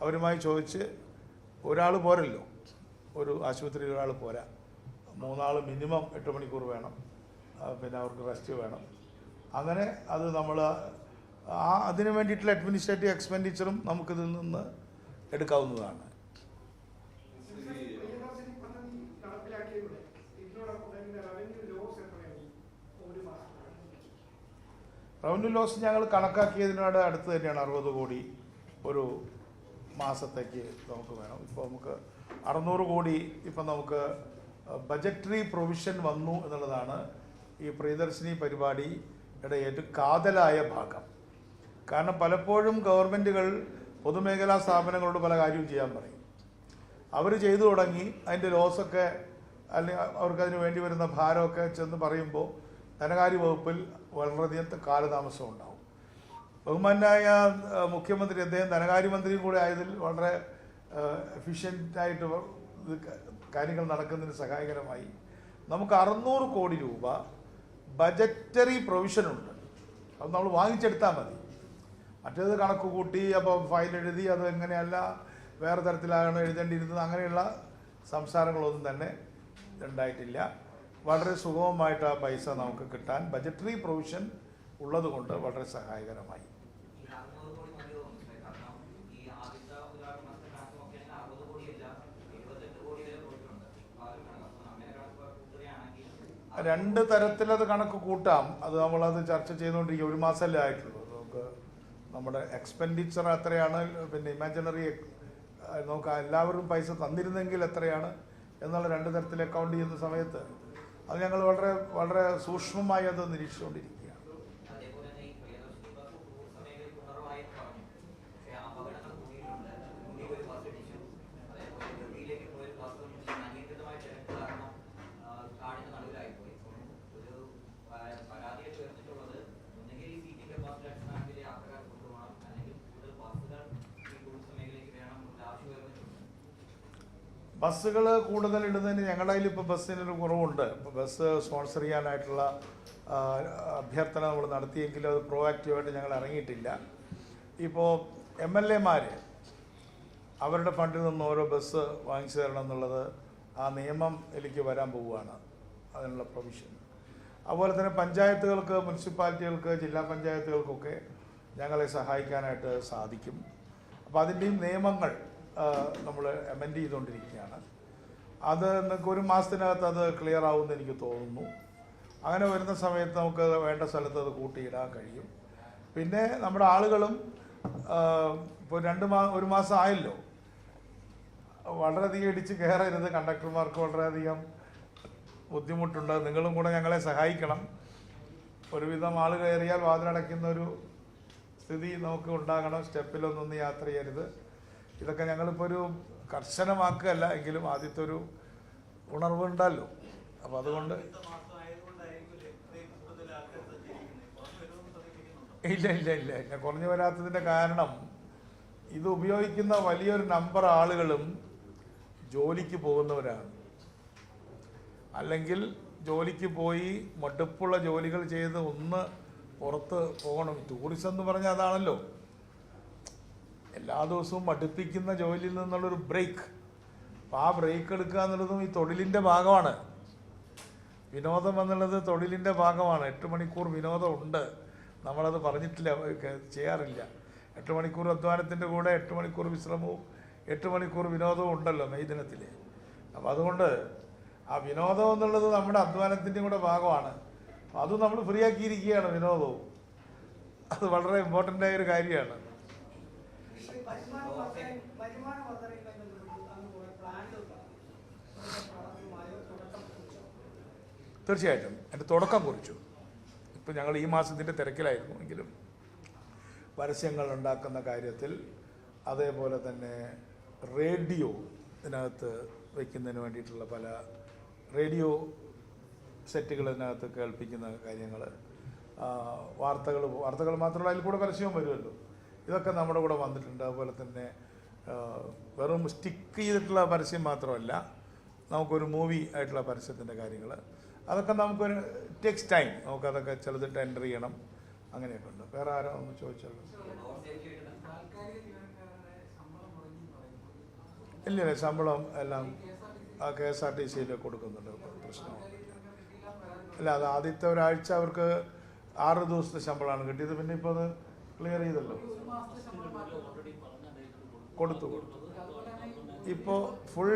അവരുമായി ചോദിച്ച്, ഒരാൾ പോരല്ലോ, ഒരു ആശുപത്രിയിൽ ഒരാൾ പോരാ, 3 ആൾ മിനിമം 8 മണിക്കൂർ വേണം, പിന്നെ അവർക്ക് റെസ്റ്റ് വേണം. അങ്ങനെ അത് നമ്മൾ അതിന് വേണ്ടിയിട്ടുള്ള അഡ്മിനിസ്ട്രേറ്റീവ് എക്സ്പെൻഡിച്ചറും നമുക്കിതിൽ നിന്ന് എടുക്കാവുന്നതാണ്. റവന്യൂ ലോസ് ഞങ്ങൾ കണക്കാക്കിയതിനോട് അടുത്ത് തന്നെയാണ്. 60 കോടി ഒരു മാസത്തേക്ക് നമുക്ക് വേണം. ഇപ്പോൾ നമുക്ക് 600 കോടി ഇപ്പം നമുക്ക് ബജറ്ററി പ്രൊവിഷൻ വന്നു എന്നുള്ളതാണ് ഈ പ്രിയദർശിനി പരിപാടിയുടെ ഏറ്റവും കാതലായ ഭാഗം. കാരണം പലപ്പോഴും ഗവൺമെൻറ്റുകൾ പൊതുമേഖലാ സ്ഥാപനങ്ങളോട് പല കാര്യവും ചെയ്യാൻ പറയും. അവർ ചെയ്തു തുടങ്ങി അതിൻ്റെ ലോസൊക്കെ അല്ലെങ്കിൽ അവർക്കതിന് വേണ്ടി വരുന്ന ഭാരമൊക്കെ ചെന്ന് പറയുമ്പോൾ ധനകാര്യ വകുപ്പിൽ വളരെയധികം കാലതാമസം ഉണ്ടാവും. ബഹുമാനായ മുഖ്യമന്ത്രി അദ്ദേഹം ധനകാര്യമന്ത്രിയും കൂടെ ആയതിൽ വളരെ എഫിഷ്യൻ്റായിട്ട് കാര്യങ്ങൾ നടക്കുന്നതിന് സഹായകരമായി നമുക്ക് 600 കോടി രൂപ ബജറ്ററി പ്രൊവിഷനുണ്ട്. അത് നമ്മൾ വാങ്ങിച്ചെടുത്താൽ മതി. മറ്റേത് കണക്ക് കൂട്ടി അപ്പോൾ ഫയൽ എഴുതി അത് എങ്ങനെയല്ല വേറെ തരത്തിലാണ് എഴുതേണ്ടിയിരുന്നത്, അങ്ങനെയുള്ള സംസാരങ്ങളൊന്നും തന്നെ ഉണ്ടായിട്ടില്ല. വളരെ സുഗമമായിട്ട് ആ പൈസ നമുക്ക് കിട്ടാൻ ബജറ്ററി പ്രൊവിഷൻ ഉള്ളതുകൊണ്ട് വളരെ സഹായകരമായി. രണ്ട് തരത്തിലത് കണക്ക് കൂട്ടാം. അത് നമ്മളത് ചർച്ച ചെയ്തുകൊണ്ടിരിക്കുക. ഒരു മാസമല്ലേ ആയിട്ടുള്ളൂ. നമുക്ക് നമ്മുടെ എക്സ്പെൻഡിച്ചർ എത്രയാണ്, പിന്നെ ഇമാജിനറി നമുക്ക് എല്ലാവരും പൈസ തന്നിരുന്നെങ്കിൽ എത്രയാണ് എന്നുള്ള രണ്ട് തരത്തിൽ അക്കൗണ്ട് ചെയ്യുന്ന സമയത്ത് അത് ഞങ്ങൾ വളരെ വളരെ സൂക്ഷ്മമായി അത് നിരീക്ഷിച്ചുകൊണ്ടിരിക്കുകയാണ്. ബസ്സുകൾ കൂടുതൽ ഇടുന്നതിന് ഞങ്ങളുടെ കയ്യിൽ ഇപ്പോൾ ബസ്സിനൊരു കുറവുണ്ട്. ഇപ്പോൾ ബസ് സ്പോൺസർ ചെയ്യാനായിട്ടുള്ള അഭ്യർത്ഥന നമ്മൾ നടത്തിയെങ്കിലും അത് പ്രോആക്റ്റീവായിട്ട് ഞങ്ങൾ ഇറങ്ങിയിട്ടില്ല. ഇപ്പോൾ MLA-മാർ അവരുടെ ഫണ്ടിൽ നിന്ന് ഓരോ ബസ് വാങ്ങിച്ചു തരണം എന്നുള്ളത് ആ നിയമം എനിക്ക് വരാൻ പോവുകയാണ്, അതിനുള്ള പ്രൊവിഷൻ. അതുപോലെ തന്നെ പഞ്ചായത്തുകൾക്ക്, മുനിസിപ്പാലിറ്റികൾക്ക്, ജില്ലാ പഞ്ചായത്തുകൾക്കൊക്കെ ഞങ്ങളെ സഹായിക്കാനായിട്ട് സാധിക്കും. അപ്പോൾ അതിൻ്റെയും നിയമങ്ങൾ നമ്മൾ അമെൻഡ് ചെയ്തുകൊണ്ടിരിക്കുകയാണ്. അത് നിങ്ങൾക്ക് ഒരു മാസത്തിനകത്ത് അത് ക്ലിയർ ആവുമെന്ന് എനിക്ക് തോന്നുന്നു. അങ്ങനെ വരുന്ന സമയത്ത് നമുക്ക് വേണ്ട സ്ഥലത്ത് അത് കൂട്ടിയിടാൻ കഴിയും. പിന്നെ നമ്മുടെ ആളുകളും ഇപ്പോൾ ഒരു മാസം ആയല്ലോ, വളരെയധികം ഇടിച്ച് കയറരുത്. കണ്ടക്ടർമാർക്ക് വളരെയധികം ബുദ്ധിമുട്ടുണ്ട്. നിങ്ങളും കൂടെ ഞങ്ങളെ സഹായിക്കണം. ഒരുവിധം ആൾ കയറിയാൽ വാതിലടയ്ക്കുന്ന ഒരു സ്ഥിതി നമുക്ക് ഉണ്ടാകണം. സ്റ്റെപ്പിലൊന്നും യാത്ര ചെയ്യരുത്. ഇതൊക്കെ ഞങ്ങളിപ്പോൾ ഒരു കർശനമാക്കുകയല്ല, എങ്കിലും ആദ്യത്തെ ഒരു ഉണർവുണ്ടല്ലോ. അപ്പോൾ അതുകൊണ്ട് ഇല്ല കുറഞ്ഞു വരാത്തതിൻ്റെ കാരണം ഇത് ഉപയോഗിക്കുന്ന വലിയൊരു നമ്പർ ആളുകളും ജോലിക്ക് പോകുന്നവരാണ്. അല്ലെങ്കിൽ ജോലിക്ക് പോയി മടുപ്പുള്ള ജോലികൾ ചെയ്ത് ഒന്ന് പുറത്ത് പോകണം. ടൂറിസം എന്ന് പറഞ്ഞാൽ അതാണല്ലോ, എല്ലാ ദിവസവും മടുപ്പിക്കുന്ന ജോലിയിൽ നിന്നുള്ളൊരു ബ്രേക്ക്. അപ്പോൾ ആ ബ്രേക്ക് എടുക്കുക എന്നുള്ളതും ഈ തൊഴിലിൻ്റെ ഭാഗമാണ്. വിനോദം എന്നുള്ളത് തൊഴിലിൻ്റെ ഭാഗമാണ്. 8 മണിക്കൂർ വിനോദമുണ്ട്. നമ്മളത് പറഞ്ഞിട്ടില്ല, ചെയ്യാറില്ല. 8 മണിക്കൂർ അധ്വാനത്തിൻ്റെ കൂടെ 8 മണിക്കൂർ വിശ്രമവും 8 മണിക്കൂർ വിനോദവും ഉണ്ടല്ലോ മെയ് ദിനത്തിൽ. അപ്പോൾ അതുകൊണ്ട് ആ വിനോദം എന്നുള്ളത് നമ്മുടെ അധ്വാനത്തിൻ്റെ കൂടെ ഭാഗമാണ്. അത് നമ്മൾ ഫ്രീ ആക്കിയിരിക്കുകയാണ് വിനോദവും. അത് വളരെ ഇമ്പോർട്ടൻ്റ് ആയൊരു കാര്യമാണ്. തീർച്ചയായിട്ടും എൻ്റെ തുടക്കം കുറിച്ചു. ഇപ്പം ഞങ്ങൾ ഈ മാസത്തിൻ്റെ തിരക്കിലായിരുന്നു എങ്കിലും പരസ്യങ്ങൾ ഉണ്ടാക്കുന്ന കാര്യത്തിൽ, അതേപോലെ തന്നെ റേഡിയോ ഇതിനകത്ത് വയ്ക്കുന്നതിന് വേണ്ടിയിട്ടുള്ള പല റേഡിയോ സെറ്റുകൾ ഇതിനകത്ത് കേൾപ്പിക്കുന്ന കാര്യങ്ങൾ, വാർത്തകൾ മാത്രമല്ല അതിൽ കൂടെ പരസ്യവും വരുമല്ലോ. ഇതൊക്കെ നമ്മുടെ കൂടെ വന്നിട്ടുണ്ട്. അതുപോലെ തന്നെ വെറും സ്റ്റിക്ക് ചെയ്തിട്ടുള്ള പരസ്യം മാത്രമല്ല, നമുക്കൊരു മൂവി ആയിട്ടുള്ള പരസ്യത്തിൻ്റെ കാര്യങ്ങൾ, അതൊക്കെ നമുക്കൊരു ടേക്സ് ടൈം. നമുക്കതൊക്കെ ചിലത് ടെൻഡർ ചെയ്യണം, അങ്ങനെയൊക്കെ ഉണ്ട്. വേറെ ആരോ ഒന്ന് ചോദിച്ചല്ലോ. ഇല്ല, ശമ്പളം എല്ലാം KSRTC കൊടുക്കുന്നുണ്ട്, പ്രശ്നമാണ്. അല്ല, അത് ആദ്യത്തെ ഒരാഴ്ച അവർക്ക് 6 ദിവസത്തെ ശമ്പളമാണ് കിട്ടിയത്. പിന്നെ ഇപ്പോൾ അത് ക്ലിയർ ചെയ്തല്ലോ, കൊടുത്തു. ഇപ്പോൾ ഫുൾ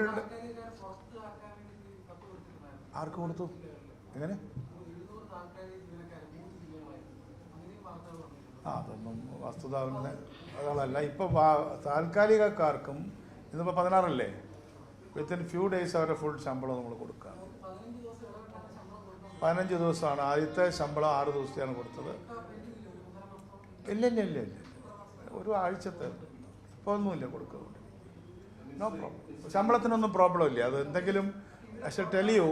ആർക്ക് കൊടുത്തു? എങ്ങനെ? അതൊന്നും വസ്തുതകളല്ല. ഇപ്പോൾ താൽക്കാലികക്കാർക്കും ഇന്നിപ്പോൾ 16 വിത്തിൻ ഫ്യൂ ഡേയ്സ് അവരുടെ ഫുൾ ശമ്പളം നമ്മൾ കൊടുക്കുകയാണ്. 15 ദിവസമാണ് ആദ്യത്തെ ശമ്പളം, 6 ദിവസത്തെയാണ് കൊടുത്തത്. ഇല്ല ഒരു ആഴ്ചത്തെ ഇപ്പോൾ ഒന്നുമില്ല കൊടുക്കുന്നുണ്ട്. നോ പ്രോബ്ലം, ശമ്പളത്തിനൊന്നും പ്രോബ്ലം ഇല്ല. അത് എന്തെങ്കിലും പക്ഷെ ടെലിയു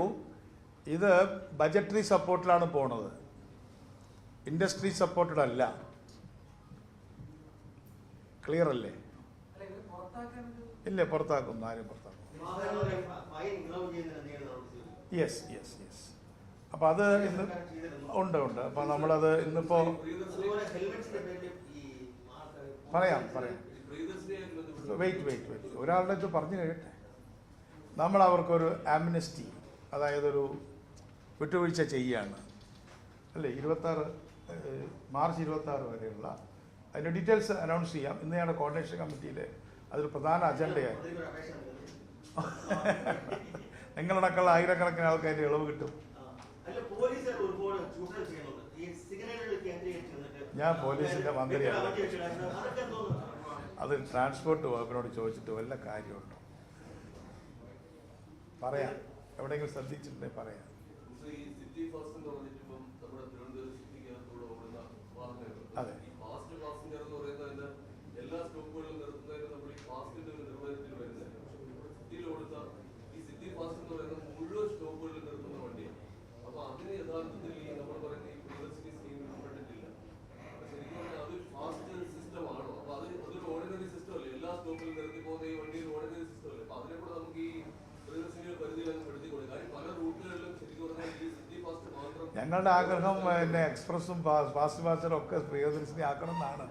ഇത് ബജറ്ററി സപ്പോർട്ടിലാണ് പോണത്, ഇൻഡസ്ട്രി സപ്പോർട്ടഡ് അല്ല. ക്ലിയർ അല്ലേ? ഇല്ല, പുറത്താക്കുന്നു, ആരും പുറത്താക്കും. യെസ്. അപ്പം അത് ഇന്ന് ഉണ്ട്. അപ്പം നമ്മളത് ഇന്നിപ്പോൾ പറയാം. വെയിറ്റ് ഒരാളുടെ ഇത് പറഞ്ഞു കഴിയട്ടെ. നമ്മൾ അവർക്കൊരു ആംനസ്റ്റി, അതായത് ഒരു വിട്ടുവീഴ്ച ചെയ്യുകയാണ് അല്ലേ. മാർച്ച് 26 വരെയുള്ള അതിൻ്റെ ഡീറ്റെയിൽസ് അനൗൺസ് ചെയ്യാം. ഇന്ന് ഞങ്ങളുടെ കോർഡിനേഷൻ കമ്മിറ്റിയിൽ അതൊരു പ്രധാന അജണ്ടയായി. നിങ്ങളടക്കമുള്ള ആയിരക്കണക്കിന് ആൾക്കാർ ഇളവ് കിട്ടും. ഞാൻ പോലീസിൻ്റെ മന്ത്രിയാണ്. അത് ട്രാൻസ്പോർട്ട് വകുപ്പിനോട് ചോദിച്ചിട്ട് വല്ല കാര്യമുണ്ടോ? പറയാം, എവിടെയെങ്കിലും ശ്രദ്ധിച്ചിട്ടുണ്ടെങ്കിൽ പറയാം. അതെ, ഞങ്ങളുടെ ആഗ്രഹം പിന്നെ എക്സ്പ്രസും ഫാസ്റ്റ് പാസറും ഒക്കെ പ്രിയദർശിനി ആക്കണം എന്നാണ്.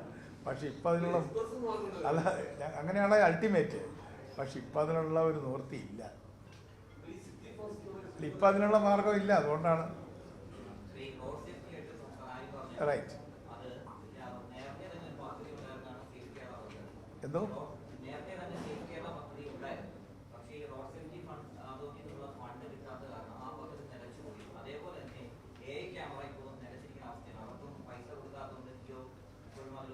പക്ഷെ ഇപ്പം അതിനുള്ള അല്ല, അങ്ങനെയാണ് അൾട്ടിമേറ്റ്. പക്ഷെ ഇപ്പം അതിനുള്ള ഒരു നിവൃത്തിയില്ല. ഇപ്പം അതിനുള്ള മാർഗം ഇല്ല. അതുകൊണ്ടാണ് റൈറ്റ്. എന്തോ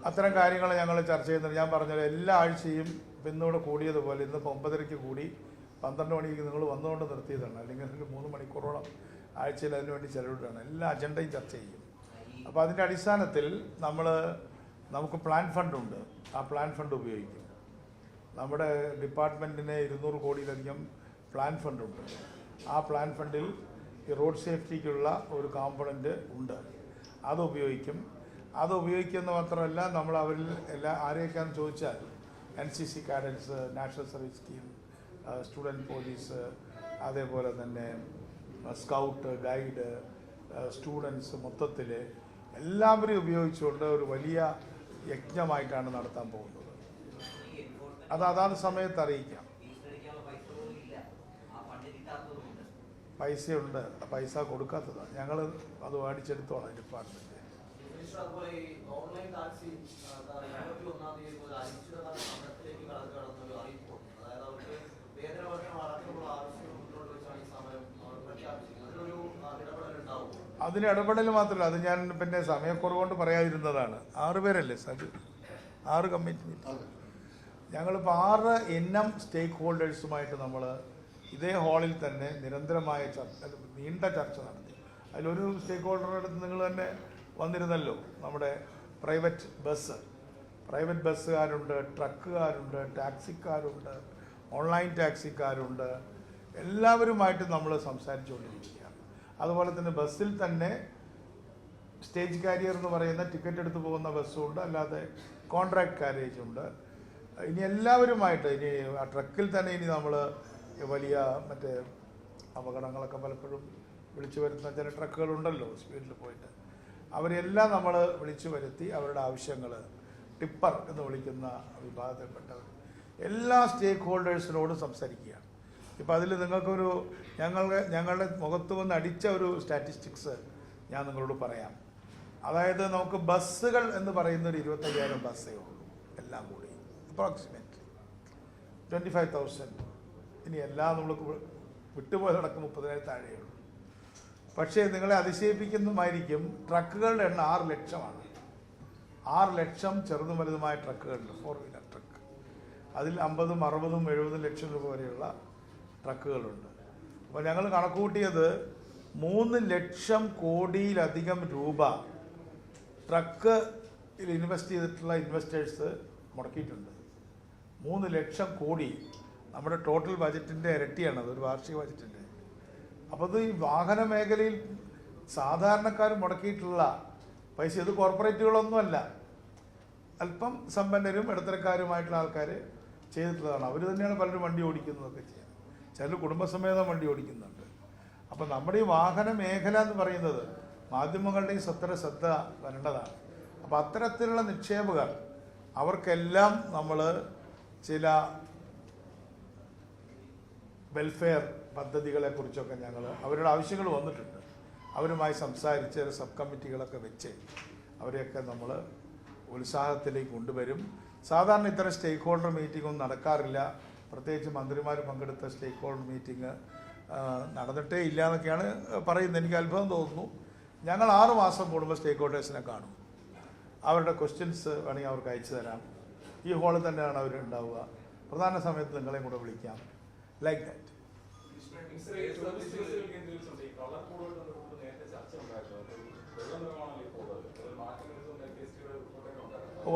അത്തരം കാര്യങ്ങൾ ഞങ്ങൾ ചർച്ച ചെയ്യുന്നുണ്ട്. ഞാൻ പറഞ്ഞത് എല്ലാ ആഴ്ചയും ഇന്നിവിടെ കൂടിയതുപോലെ ഇന്നിപ്പോൾ 9:30 കൂടി 12 മണിക്ക് നിങ്ങൾ വന്നുകൊണ്ട് നിർത്തിയതാണ്. അല്ലെങ്കിൽ 3 മണിക്കൂറോളം ആഴ്ചയിൽ അതിനുവേണ്ടി ചെലവിടുകയാണ്. എല്ലാ അജണ്ടയും ചർച്ച ചെയ്യും. അപ്പോൾ അതിൻ്റെ അടിസ്ഥാനത്തിൽ നമുക്ക് പ്ലാൻ ഫണ്ടുണ്ട്. ആ പ്ലാൻ ഫണ്ട് ഉപയോഗിക്കും. നമ്മുടെ ഡിപ്പാർട്ട്മെൻറ്റിന് 200 കോടിയിലധികം പ്ലാൻ ഫണ്ടുണ്ട്. ആ പ്ലാൻ ഫണ്ടിൽ ഈ റോഡ് സേഫ്റ്റിക്കുള്ള ഒരു കോമ്പണൻറ്റ് ഉണ്ട്. അത് ഉപയോഗിക്കുന്ന മാത്രമല്ല, നമ്മൾ അവരിൽ ആരെയൊക്കെയാണെന്ന് ചോദിച്ചാൽ NCC cadets, national service scheme, student police, അതേപോലെ തന്നെ സ്കൗട്ട്, ഗൈഡ്, സ്റ്റുഡൻസ്, മൊത്തത്തിൽ എല്ലാവരെയും ഉപയോഗിച്ചുകൊണ്ട് ഒരു വലിയ യജ്ഞമായിട്ടാണ് നടത്താൻ പോകുന്നത്. അതാത് സമയത്ത് അറിയിക്കാം. പൈസയുണ്ട്, പൈസ കൊടുക്കാത്തതാണ്. ഞങ്ങൾ അത് മേടിച്ചെടുത്തോളാം ഡിപ്പാർട്ട്മെൻറ്റ്. അതിന് ഇടപെടൽ മാത്രമല്ല, അത് ഞാൻ പിന്നെ സമയക്കുറവ് കൊണ്ട് പറയാതിരുന്നതാണ്. 6 പേരല്ലേ സജു, 6 കമ്മിറ്റി മീറ്റിംഗ്. ഞങ്ങളിപ്പോൾ 6 NM സ്റ്റേക്ക് ഹോൾഡേഴ്സുമായിട്ട് നമ്മൾ ഇതേ ഹാളിൽ തന്നെ നിരന്തരമായ നീണ്ട ചർച്ച നടത്തി. അതിലൊരു സ്റ്റേക്ക് ഹോൾഡറുടെ അടുത്ത് നിങ്ങൾ തന്നെ വന്നിരുന്നല്ലോ. നമ്മുടെ പ്രൈവറ്റ് ബസ്സുകാരുണ്ട്, ട്രക്കുകാരുണ്ട്, ടാക്സിക്കാരുണ്ട്, ഓൺലൈൻ ടാക്സിക്കാരുണ്ട്. എല്ലാവരുമായിട്ട് നമ്മൾ സംസാരിച്ചുകൊണ്ടിരിക്കുകയാണ്. അതുപോലെ തന്നെ ബസ്സിൽ തന്നെ സ്റ്റേജ് കാരിയർ എന്ന് പറയുന്ന ടിക്കറ്റ് എടുത്ത് പോകുന്ന ബസ്സുണ്ട്, അല്ലാതെ കോൺട്രാക്ട് കാരേജുണ്ട്. ഇനി എല്ലാവരുമായിട്ട് ഇനി ആ ട്രക്കിൽ തന്നെ ഇനി നമ്മൾ വലിയ മറ്റേ അപകടങ്ങളൊക്കെ പലപ്പോഴും വിളിച്ചു വരുത്തുന്ന ചില ട്രക്കുകളുണ്ടല്ലോ സ്പീഡിൽ പോയിട്ട്, അവരെല്ലാം നമ്മൾ വിളിച്ചു വരുത്തി അവരുടെ ആവശ്യങ്ങൾ, ടിപ്പർ എന്ന് വിളിക്കുന്ന വിഭാഗത്തിൽപ്പെട്ടവർ എല്ലാ സ്റ്റേക്ക് ഹോൾഡേഴ്സിനോടും സംസാരിക്കുകയാണ്. ഇപ്പോൾ അതിൽ നിങ്ങൾക്കൊരു ഞങ്ങളുടെ മുഖത്ത് വന്ന് അടിച്ച ഒരു സ്റ്റാറ്റിസ്റ്റിക്സ് ഞാൻ നിങ്ങളോട് പറയാം. അതായത് നമുക്ക് ബസ്സുകൾ എന്ന് പറയുന്ന ഒരു 25,000 ബസ്സേ ഉള്ളൂ, എല്ലാം കൂടി അപ്രോക്സിമേറ്റ്ലി 25,000. ഇനി എല്ലാം നമ്മൾ വിട്ടുപോയതടക്കം 30,000 താഴെയുള്ളൂ. പക്ഷേ നിങ്ങളെ അതിശയിപ്പിക്കുന്നതുമായിരിക്കും, ട്രക്കുകളുടെ എണ്ണം 6 ലക്ഷമാണ്. 6 ലക്ഷം ചെറുതും വലുതുമായ ട്രക്കുകളുണ്ട്, 4 വീലർ ട്രക്ക്. അതിൽ 50, 60, 70 ലക്ഷം രൂപ വരെയുള്ള ട്രക്കുകളുണ്ട്. അപ്പോൾ ഞങ്ങൾ കണക്കുകൂട്ടിയത് 3 ലക്ഷം കോടിയിലധികം രൂപ ട്രക്ക് ഇൻവെസ്റ്റ് ചെയ്തിട്ടുള്ള ഇൻവെസ്റ്റേഴ്സ് മുടക്കിയിട്ടുണ്ട്. 3 ലക്ഷം കോടി നമ്മുടെ ടോട്ടൽ ബജറ്റിൻ്റെ ഇരട്ടിയാണ്, അതൊരു വാർഷിക ബജറ്റിൻ്റെ. അപ്പോൾ അത് ഈ വാഹന മേഖലയിൽ സാധാരണക്കാർ മുടക്കിയിട്ടുള്ള പൈസ, ഇത് കോർപ്പറേറ്റുകളൊന്നുമല്ല, അല്പം സമ്പന്നരും ഇടത്തരക്കാരുമായിട്ടുള്ള ആൾക്കാർ ചെയ്തിട്ടുള്ളതാണ്. അവർ തന്നെയാണ് പലരും വണ്ടി ഓടിക്കുന്നതൊക്കെ ചെയ്യുന്നത്, ചിലർ കുടുംബസമേതം വണ്ടി ഓടിക്കുന്നുണ്ട്. അപ്പം നമ്മുടെ ഈ വാഹന മേഖല എന്ന് പറയുന്നത് മാധ്യമങ്ങളുടെയും ശ്രദ്ധ വരേണ്ടതാണ്. അപ്പം അത്തരത്തിലുള്ള നിക്ഷേപകർ അവർക്കെല്ലാം നമ്മൾ ചില വെൽഫെയർ പദ്ധതികളെക്കുറിച്ചൊക്കെ ഞങ്ങൾ അവരുടെ ആവശ്യങ്ങൾ വന്നിട്ടുണ്ട്, അവരുമായി സംസാരിച്ച് സബ് കമ്മിറ്റികളൊക്കെ വെച്ച് അവരെയൊക്കെ നമ്മൾ ഉത്സാഹത്തിലേക്ക് കൊണ്ടുവരും. സാധാരണ ഇത്തരം സ്റ്റേക്ക് ഹോൾഡർ മീറ്റിങ്ങൊന്നും നടക്കാറില്ല, പ്രത്യേകിച്ച് മന്ത്രിമാർ പങ്കെടുത്ത സ്റ്റേക്ക് ഹോൾഡർ മീറ്റിംഗ് നടന്നിട്ടേ ഇല്ല എന്നൊക്കെയാണ് പറയുന്നത്. എനിക്ക് അത്ഭുതം തോന്നുന്നു. ഞങ്ങൾ 6 മാസം കൂടുമ്പോൾ സ്റ്റേക്ക് ഹോൾഡേഴ്സിനെ കാണും, അവരുടെ ക്വസ്റ്റ്യൻസ് വേണമെങ്കിൽ അവർക്ക് അയച്ചു തരാം. ഈ ഹോളിൽ തന്നെയാണ് അവർ ഉണ്ടാവുക, പ്രധാന സമയത്ത് നിങ്ങളെയും കൂടെ വിളിക്കാം, ലൈക്ക് ദാറ്റ്.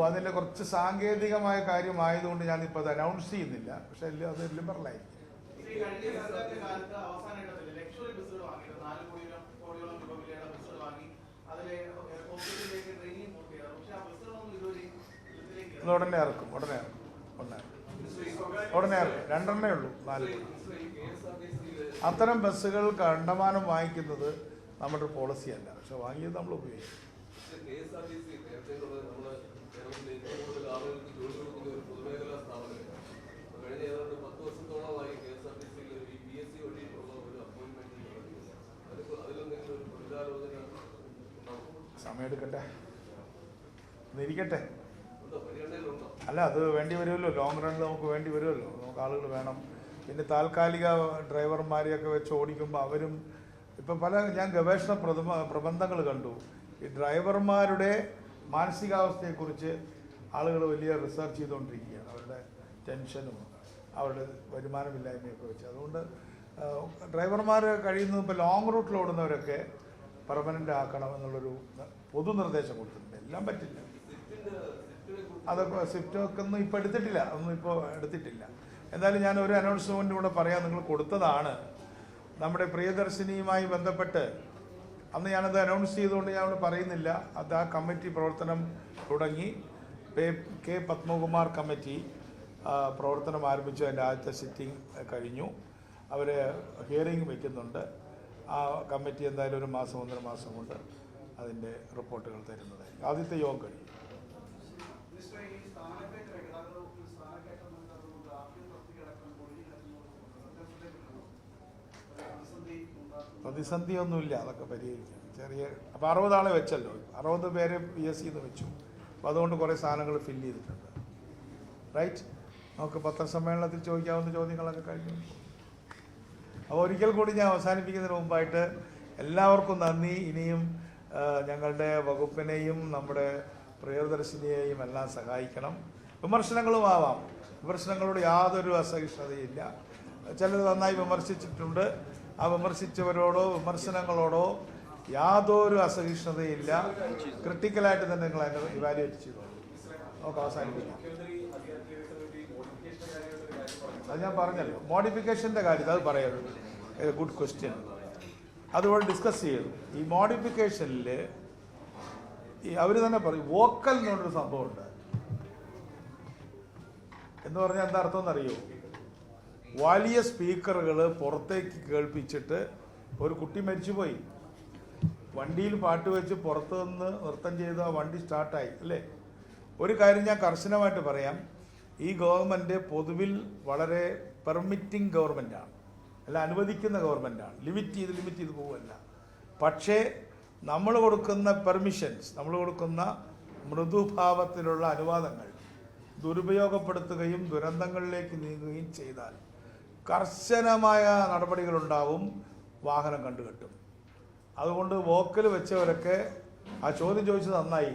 അതിൻ്റെ കുറച്ച് സാങ്കേതികമായ കാര്യമായതുകൊണ്ട് ഞാനിപ്പോൾ അത് അനൗൺസ് ചെയ്യുന്നില്ല, പക്ഷെ അത് ലിബറലായിരിക്കും. ഉടനെ ഇറക്കും 2 ഉള്ളൂ, 4. അത്തരം ബസ്സുകൾ കണ്ടമാനം വാങ്ങിക്കുന്നത് നമ്മുടെ ഒരു പോളിസിയല്ല, പക്ഷെ വാങ്ങിയത് നമ്മൾ ഉപയോഗിക്കും. സമയമെടുക്കട്ടെ, ഇരിക്കട്ടെ. അല്ല, അത് വേണ്ടി വരുമല്ലോ, ലോങ് റണ്ണിൽ നമുക്ക് വേണ്ടി വരുമല്ലോ, നമുക്ക് ആളുകൾ വേണം. പിന്നെ താൽക്കാലിക ഡ്രൈവർമാരെയൊക്കെ വെച്ച് ഓടിക്കുമ്പോൾ അവരും ഇപ്പം ഞാൻ ഗവേഷണ പ്രബന്ധങ്ങൾ കണ്ടു, ഈ ഡ്രൈവർമാരുടെ മാനസികാവസ്ഥയെക്കുറിച്ച് ആളുകൾ വലിയ റിസർച്ച് ചെയ്തുകൊണ്ടിരിക്കുകയാണ്, അവരുടെ ടെൻഷനും അവരുടെ വരുമാനമില്ലായ്മയൊക്കെ വെച്ച്. അതുകൊണ്ട് ഡ്രൈവർമാർ കഴിയുന്നത് ഇപ്പോൾ ലോങ് റൂട്ടിൽ ഓടുന്നവരൊക്കെ പെർമനൻ്റ് ആക്കണം എന്നുള്ളൊരു പൊതു നിർദ്ദേശം കൊടുത്തിട്ടുണ്ട്. എല്ലാം പറ്റില്ല, അതൊക്കെ സ്വിഫ്റ്റൊക്കെ ഒന്നും ഇപ്പോൾ എടുത്തിട്ടില്ല. എന്തായാലും ഞാൻ ഒരു അനൗൺസ്മെൻറ്റ് കൂടെ പറയാൻ നിങ്ങൾ കൊടുത്തതാണ്. നമ്മുടെ പ്രിയദർശിനിയുമായി ബന്ധപ്പെട്ട് അന്ന് ഞാനത് അനൗൺസ് ചെയ്തുകൊണ്ട് ഞാൻ പറയുന്നില്ല, അത് ആ കമ്മിറ്റി പ്രവർത്തനം തുടങ്ങി. കെ പത്മകുമാർ കമ്മിറ്റി പ്രവർത്തനം ആരംഭിച്ചു, അതിൻ്റെ ആദ്യത്തെ സിറ്റിംഗ് കഴിഞ്ഞു, അവർ ഹിയറിംഗ് വയ്ക്കുന്നുണ്ട്. ആ കമ്മിറ്റി എന്തായാലും 1 മാസം 1.5 മാസം കൊണ്ട് അതിൻ്റെ റിപ്പോർട്ടുകൾ തരുന്നതായിരിക്കും. ആദ്യത്തെ യോഗം കഴിയും. പ്രതിസന്ധിയൊന്നുമില്ല, അതൊക്കെ പരിഹരിക്കാം. അപ്പോൾ 60 ആളെ വെച്ചല്ലോ, 60 പേരെ PSC വെച്ചു. അപ്പോൾ അതുകൊണ്ട് കുറേ സാധനങ്ങൾ ഫില്ല് ചെയ്തിട്ടുണ്ട്. റൈറ്റ്, നമുക്ക് പത്രസമ്മേളനത്തിൽ ചോദിക്കാവുന്ന ചോദ്യങ്ങളൊക്കെ കഴിഞ്ഞു. അപ്പോൾ ഒരിക്കൽ കൂടി ഞാൻ അവസാനിപ്പിക്കുന്നതിന് മുമ്പായിട്ട് എല്ലാവർക്കും നന്ദി. ഇനിയും ഞങ്ങളുടെ വകുപ്പിനെയും നമ്മുടെ പ്രിയദർശിനിയെയും എല്ലാം സഹായിക്കണം. വിമർശനങ്ങളും ആവാം, വിമർശനങ്ങളോട് യാതൊരു അസഹിഷ്ണുതയില്ല. ചിലർ നന്നായി വിമർശിച്ചിട്ടുണ്ട്, ആ വിമർശിച്ചവരോടോ വിമർശനങ്ങളോടോ യാതൊരു അസഹിഷ്ണുതയില്ല. ക്രിട്ടിക്കലായിട്ട് തന്നെ നിങ്ങൾ അതിനെ ഇവാലുവേറ്റ് ചെയ്തോളൂ. നമുക്ക് അവസാനിപ്പിക്കാം. അത് ഞാൻ പറഞ്ഞല്ലോ, മോഡിഫിക്കേഷൻ്റെ കാര്യത്തിൽ അത് പറയുന്നത് ഗുഡ് ക്വസ്റ്റ്യൻ, അതുപോലെ ഡിസ്കസ് ചെയ്തു. ഈ മോഡിഫിക്കേഷനിൽ അവർ തന്നെ പറയും വോക്കൽ എന്നുള്ളൊരു സംഭവമുണ്ട്. എന്ന് പറഞ്ഞാൽ എന്താ അർത്ഥം എന്നറിയോ? വലിയ സ്പീക്കറുകൾ പുറത്തേക്ക് കേൾപ്പിച്ചിട്ട് ഒരു കുട്ടി മരിച്ചുപോയി, വണ്ടിയിൽ പാട്ട് വെച്ച് പുറത്തു നിന്ന് നൃത്തം ചെയ്ത് ആ വണ്ടി സ്റ്റാർട്ടായി അല്ലേ. ഒരു കാര്യം ഞാൻ കർശനമായിട്ട് പറയാം, ഈ ഗവൺമെൻറ് പൊതുവിൽ വളരെ പെർമിറ്റിംഗ് ഗവൺമെൻറ്റാണ്, അല്ല അനുവദിക്കുന്ന ഗവൺമെൻറ്റാണ്, ലിമിറ്റ് ചെയ്ത് പോവുമല്ല. പക്ഷേ നമ്മൾ കൊടുക്കുന്ന പെർമിഷൻസ്, നമ്മൾ കൊടുക്കുന്ന മൃദുഭാവത്തിലുള്ള അനുവാദങ്ങൾ ദുരുപയോഗപ്പെടുത്തുകയും ദുരന്തങ്ങളിലേക്ക് നീങ്ങുകയും ചെയ്താൽ കർശനമായ നടപടികളുണ്ടാവും, വാഹനം കണ്ടുകെട്ടും. അതുകൊണ്ട് വോക്കൽ വെച്ചവരൊക്കെ ആ ചോദ്യം ചോദിച്ചത് നന്നായി.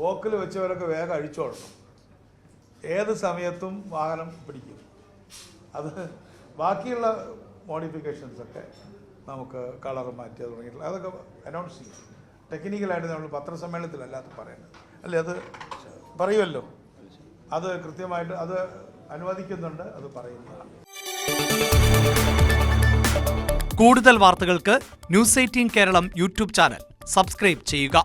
വോക്കിൽ വെച്ചവരൊക്കെ വേഗം അഴിച്ചോടണം. ഏത് സമയത്തും വാഹനം പിടിക്കും. അത് ബാക്കിയുള്ള മോഡിഫിക്കേഷൻസൊക്കെ നമുക്ക് കളർ മാറ്റിയത് തുടങ്ങിയിട്ടുള്ള അതൊക്കെ അനൗൺസ് ചെയ്യും. ടെക്നിക്കലായിട്ട് നമ്മൾ പത്രസമ്മേളനത്തിലല്ലാത്ത പറയുന്നത് അല്ലേ, അത് പറയുമല്ലോ, അത് കൃത്യമായിട്ട് അത് അനുവദിക്കുന്നുണ്ട്, അത് പറയുന്നതാണ്. കൂടുതൽ വാർത്തകൾക്ക് News 18 കേരളം യൂട്യൂബ് ചാനൽ സബ്സ്ക്രൈബ് ചെയ്യുക.